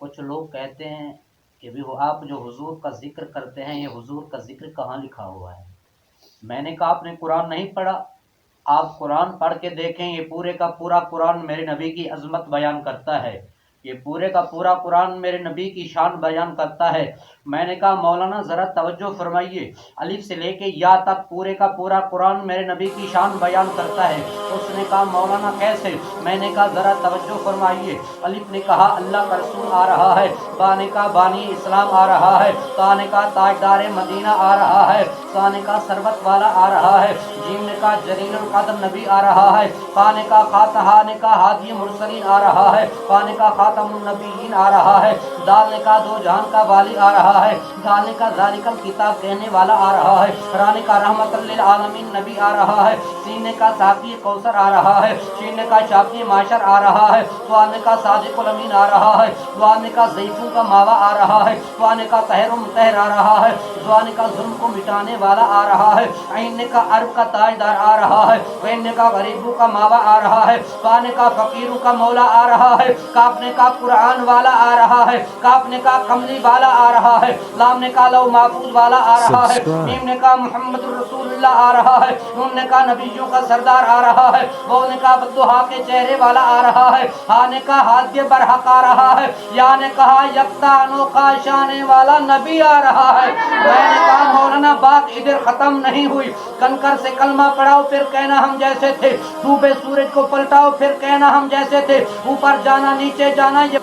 کچھ لوگ کہتے ہیں کہ بھی آپ جو حضور کا ذکر کرتے ہیں یہ حضور کا ذکر کہاں لکھا ہوا ہے؟ میں نے کہا آپ نے قرآن نہیں پڑھا؟ آپ قرآن پڑھ کے دیکھیں، یہ پورے کا پورا قرآن میرے نبی کی عظمت بیان کرتا ہے، یہ پورے کا پورا قرآن میرے نبی کی شان بیان کرتا ہے۔ میں نے کہا مولانا ذرا توجہ فرمائیے، الف سے لے کے یا تک پورے کا پورا قرآن میرے نبی کی شان بیان کرتا ہے۔ اس نے کہا مولانا کیسے؟ میں نے کہا ذرا توجہ فرمائیے۔ الف نے کہا اللہ کا رسول آ رہا ہے، با نے کہا بانی اسلام آ رہا ہے، تا نے کہا تاجدار مدینہ آ رہا ہے، سا نے کہا سربت والا آ رہا ہے، جیم نے کہا جلیل القدر نبی آ رہا ہے، قا نے کہا خاتہا نے کہا ہادی مرسلین آ رہا ہے، قا نے کہا خاتم النبیین آ رہا ہے، دال نے کہا دو جہان کا والی آ رہا ہے، دال نے کہا ذالک الکتاب کہنے والا آ رہا ہے، را نے کہا رحمت للعالمین نبی آ رہا ہے، سین نے کہا ساقی کوثر آ رہا ہے، شین نے کہا شافی معاشر آ رہا ہے، سوال نے کہا صادق الامین آ رہا ہے، دعا نے کہا ضعیفوں کا ماوا آ رہا ہے، دعا نے کہا طاہر و مطہر آ رہا ہے، دعا نے کہا ظلم کو مٹانے والا آ رہا ہے، عین نے کہا عرب کا تاجدار آ رہا ہے، وین نے کہا غریبوں کا ماوا آ رہا ہے، فا نے کہا فقیروں کا مولا آ رہا ہے، کاف نے کہا قرآن والا آ رہا ہے، کاف نے کہا کملی والا آ رہا ہے، لام نے کہا لو محفوظ والا آ رہا ہے، میم نے کہا محمد الرسول اللہ آ رہا ہے، نون نے کہا نبیوں کا سردار آ رہا ہے، وہ نے کہا بدوہا کے چہرے والا آ رہا ہے، ہا نے کہا ہادی برحق آ رہا ہے، یا نے کہا یکتا انوکھا شانے والا نبی آ رہا ہے۔ میں نے کہا مولانا بات ادھر ختم نہیں ہوئی، کنکر سے کلمہ پڑھاؤ پھر کہنا ہم جیسے تھے، ڈوبے سورج کو پلٹاؤ پھر کہنا ہم جیسے تھے، اوپر جانا نیچے جانا یہ